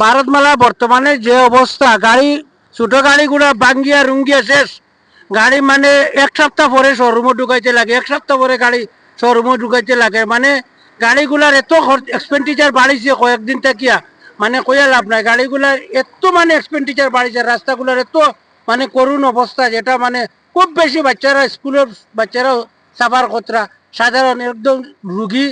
ভারতমালা বর্তমানে যে অবস্থা, গাড়ি ছোট গাড়িগুলা বাঙ্গিয়া রুঙ্গিয়া শেষ। গাড়ি মানে এক সপ্তাহ পরে শোরুমে ঢুকাইতে লাগে, এক সপ্তাহ পরে গাড়ি শোরুমে ঢুকাইতে লাগে। মানে গাড়িগুলার এত এক্সপেন্ডিচার বাড়িছে কয়েকদিন থাকিয়া, মানে কইয়া লাভ নাই। গাড়িগুলার এত মানে এক্সপেন্ডিচার বাড়িছে, রাস্তাগুলার এত মানে করুণ অবস্থা, যেটা মানে খুব বেশি বাচ্চারা, স্কুলের বাচ্চারা সাফার খতরা। সাধারণ একদম রুগী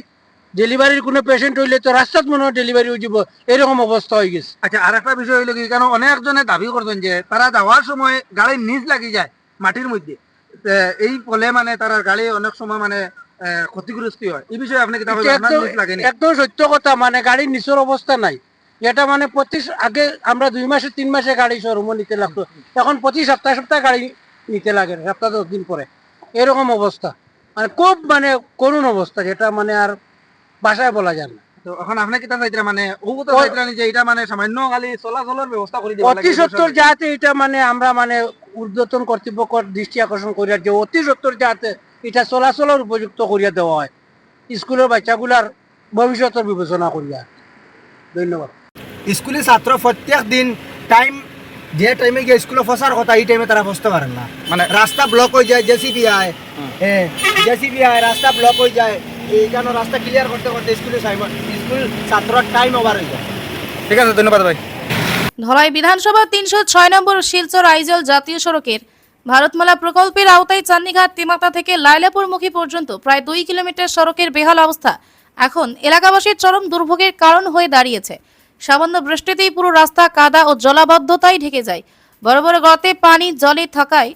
ডেলিভারির কোনো পেশেন্ট হইলে তো রাস্তাত মনে হয় ডেলিভারি হয়ে যাব, এরকম অবস্থা হয়ে গেছে। আচ্ছা, আর একটা বিষয় হইলো কি, কারণ অনেকজনে দাবি করছেন যে তারা যাওয়ার সময় গাড়ির নিচ লাগি যায় মাটির মধ্যে, এই ফলে মানে তার গাড়ি অনেক সময় মানে ক্ষতিগ্রস্ত হয়। এই বিষয়ে আপনি কি একদম সত্য কথা। মানে গাড়ির নিচের অবস্থা নাই, এটা মানে প্রতি আগে আমরা 2 মাসে 3 মাসে গাড়ি শোরুমে নিতে লাগতো, এখন প্রতি সপ্তাহে সপ্তাহে গাড়ি নিতে লাগে, সপ্তাহ 10 দিন পরে। এরকম অবস্থা, মানে খুব মানে করুণ অবস্থা, যেটা মানে আর ভাষায় বলা যায় না। তো এখন আপনি কি চাইছেন মানে যে এটা মানে সামান্য খালি চলাচলের ব্যবস্থা করে দিবেন অতি সত্তর যাতে এটা মানে আমরা মানে ঊর্ধ্বতন কর্তৃপক্ষ দৃষ্টি আকর্ষণ করিয়া যে অতি সত্তর যাতে এটা চলাচলের উপযুক্ত করিয়া দেওয়া হয়, স্কুলের বাচ্চাগুলার ভবিষ্যতের বিবেচনা করিয়া। ধন্যবাদ। স্কুলের ছাত্র প্রত্যেক দিন টাইম যে টাইমে গিয়ে স্কুলে ফসার কথা, এই টাইমে তারা ফসতে পারেন না। মানে রাস্তা ব্লক হয়ে যায়, জেসিবি আয়, রাস্তা ব্লক হয়ে যায়, এই কারণে রাস্তা ক্লিয়ার করতে করতে স্কুল ছাত্রর টাইম ওভার হয়ে যায়। ঠিক আছে, ধন্যবাদ ভাই। ধলাই বিধানসভা 306 নম্বর শিলচর আইজল জাতীয় সড়কের ভারতমালা প্রকল্পের আওতায় চান্দিঘাট তিমাতা থেকে লাইলাপুরমুখী পর্যন্ত প্রায় 2 কিলোমিটার সড়কের বেহাল অবস্থা এখন এলাকাবাসীর চরম দুর্ভোগের কারণ হয়ে দাঁড়িয়েছে। সামান্য বৃষ্টিতেই পুরো রাস্তা কাদা ও জলাবদ্ধতায় ঢেকে যায়। বড় বড় গর্তে পানি জলে থাকায়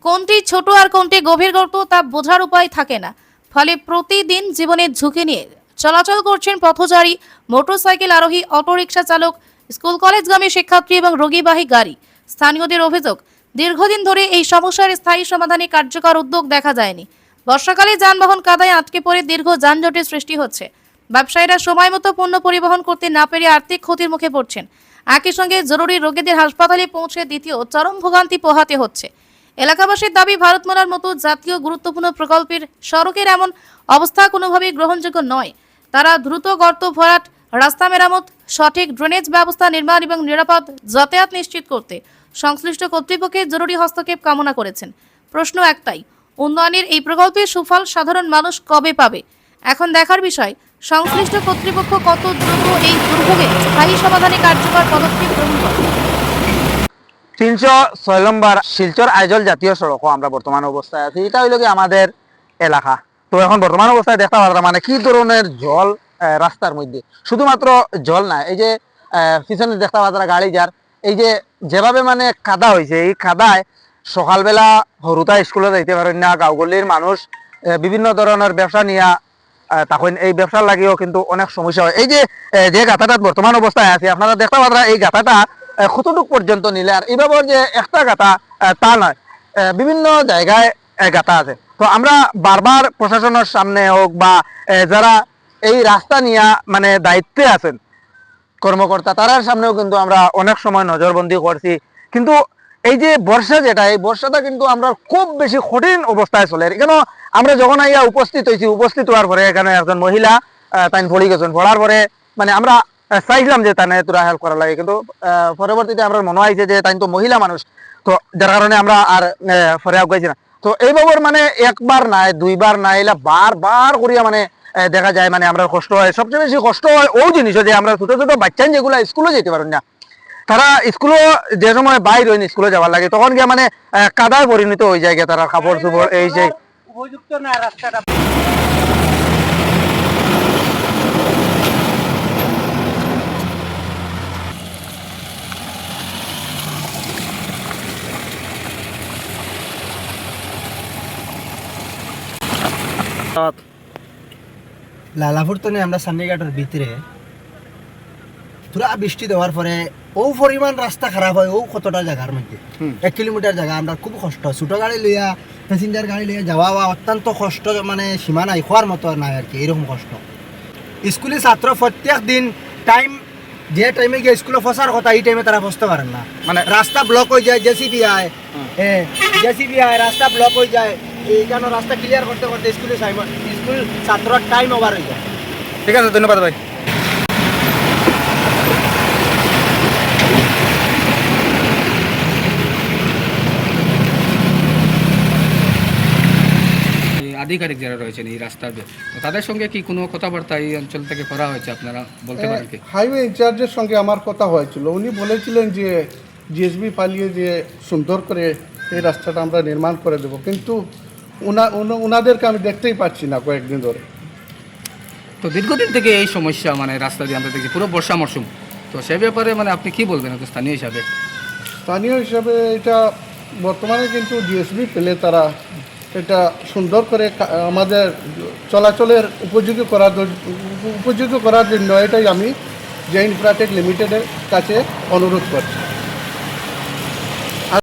কোনটি ছোট আর কোনটি গভীর গর্ত তা বোঝার উপায় থাকে না। ফলে প্রতিদিন জীবনের ঝুঁকি নিয়ে চলাচল করছেন পথচারী, মোটরসাইকেল আরোহী, অটোরিকশা চালক, স্কুল কলেজগামী শিক্ষার্থী এবং রোগীবাহী গাড়ি। স্থানীয়দের অভিযোগ, দীর্ঘদিন ধরে এই সমস্যার স্থায়ী সমাধানে কার্যকর উদ্যোগ দেখা যায়নি। বর্ষাকালে যানবাহন কাদায় আটকে পড়ে দীর্ঘ যানজটের সৃষ্টি হচ্ছে। ব্যবসায়ীরা সময় মতো পণ্য পরিবহন করতে না পেরে আর্থিক ক্ষতির মুখে পড়ছেন। একই সঙ্গে জরুরি রোগীদের হাসপাতালে পৌঁছে দ্বিতীয় চরম ভোগান্তি পোহাতে হচ্ছে। এলাকাবাসীর দাবি, ভারতমালার মতো জাতীয় গুরুত্বপূর্ণ প্রকল্পের সড়কের এমন অবস্থা কোনোভাবেই গ্রহণযোগ্য নয়। তারা দ্রুত গর্ত ভরাট, রাস্তা মেরামত, সঠিক ড্রেনেজ ব্যবস্থা নির্মাণ এবং নিরাপদ যাতায়াত নিশ্চিত করতে সংশ্লিষ্ট কর্তৃপক্ষের জরুরি হস্তক্ষেপ কামনা করেছেন। প্রশ্ন একটাই, উন্নয়নের এই প্রকল্পের সুফল সাধারণ মানুষ কবে পাবে? এখন দেখার বিষয়, সংশ্লিষ্ট কর্তৃপক্ষ কত দ্রুত এই দুর্ভোগের স্থায়ী সমাধানে কার্যকর পদক্ষেপ গ্রহণ করে। 306 নম্বর শিলচর আইজল জাতীয় সড়ক আমরা বর্তমান অবস্থায় আছি। এটা হইল কি আমাদের এলাকা। তো এখন বর্তমান অবস্থায় দেখতে পারলাম মানে কি ধরনের জল রাস্তার মধ্যে। শুধুমাত্র জল না, এই যে পিছনে দেখতে পাচ্ছি গাড়ি যার, এই যে যেভাবে মানে কাদা হয়েছে, এই কাদায় সকালবেলা হরুতা স্কুলে যাইতে পারেন না। গাঁওগলির মানুষ বিভিন্ন ধরনের ব্যবসা নিয়ে তখন এই ব্যবসার লাগিয়েও কিন্তু অনেক সমস্যা হয়। এই যে গাথাটা বর্তমান অবস্থায় আছে আপনারা দেখতে পাচ্ছেন, এই গাথাটা কতটুক পর্যন্ত নিলে, আর এইভাবে যে একটা গাথা তা নয়, বিভিন্ন জায়গায় গাথা আছে। তো আমরা বারবার প্রশাসনের সামনে হোক বা যারা এই রাস্তা নিয়ে মানে দায়িত্বে আছেন কর্মকর্তা, তারার সামনেও কিন্তু আমরা অনেক সময় নজরবন্দি করছি। কিন্তু এই যে বর্ষা যেটা, এই বর্ষাটা কিন্তু আমরা খুব বেশি কঠিন অবস্থায় চলে। কেন আমরা যখন আইয়া উপস্থিত হয়েছি, উপস্থিত হওয়ার পরে এখানে একজন মহিলা তাই পড়ে গেছেন। পড়ার পরে মানে আমরা চাইছিলাম যে তাই তোরা হেল্প করা লাগে, কিন্তু পরবর্তীতে আমরা মনে হয়েছে যে তাই তো মহিলা মানুষ, তো যার কারণে আমরা আর পরে আগাইছি না। তো এইভাবে মানে একবার নাই, দুইবার নাই, এলা বারবার করিয়া মানে দেখা যায় মানে আমরা কষ্ট হয়। সবচেয়ে বেশি কষ্ট হয় ওই জিনিস যে আমরা ছোট ছোট বাচ্চা যেগুলো স্কুলে যেতে পারেন না, তারা স্কুলে যে সময় বাইর হইনি স্কুলে যাওয়ার লাগে, তখন গিয়ে মানে কাদায় পরিণত হয়ে যায়, তারা কাপড় চোপড় এই যে উপযুক্ত না রাস্তাটা। লালাপুর তো আমরা চান্দিঘাটের ভিতরে পুরা বৃষ্টি দেওয়ার পরে ও পরিমাণ রাস্তা খারাপ হয়। ও কতটা জায়গার মধ্যে 1 কিলোমিটার জায়গা আমরা খুব কষ্ট, ছোট গাড়ি লইয়া প্যাসেঞ্জার গাড়ি লইয়া যাওয়া অত্যন্ত কষ্ট, মানে সীমা নাই, খোয়ার মতো নাই আর কি, এরকম কষ্ট। স্কুলের ছাত্র প্রত্যেক দিন টাইম যে টাইমে গিয়ে স্কুলে ফসার কথা, এই টাইমে তারা ফসতে পারেন না। মানে রাস্তা ব্লক হয়ে যায়, জেসিবি আয়, রাস্তা ব্লক হয়ে যায়, এই কারণে রাস্তা ক্লিয়ার করতে করতে স্কুল ছাত্রর টাইম ওভার হয়ে যায়। ঠিক আছে, ধন্যবাদ ভাই। আধিকারিক যারা রয়েছেন এই রাস্তার তো তাদের সঙ্গে কি কোনো কথাবার্তা এই অঞ্চল থেকে করা হয়েছে, আপনারা বলতে পারেন কি? হাইওয়ে ইনচার্জের সঙ্গে আমার কথা হয়েছিল, উনি বলেছিলেন যে জিএসবি পালিয়ে যে সুন্দর করে এই রাস্তাটা আমরা নির্মাণ করে দেব, কিন্তু ওনাদেরকে আমি দেখতেই পাচ্ছি না কয়েকদিন ধরে। তো দীর্ঘদিন থেকে এই সমস্যা মানে রাস্তা দিয়ে আমরা দেখছি পুরো বর্ষা মরশুম, তো সে ব্যাপারে মানে আপনি কি বলবেন একটু স্থানীয় হিসাবে? স্থানীয় হিসাবে এটা বর্তমানে কিন্তু জিএসবি পেলে তারা এটা সুন্দর করে আমাদের চলাচলের উপযোগী করার জন্য এটাই আমি জে ইনফ্রাটেক লিমিটেডের কাছে অনুরোধ করছি।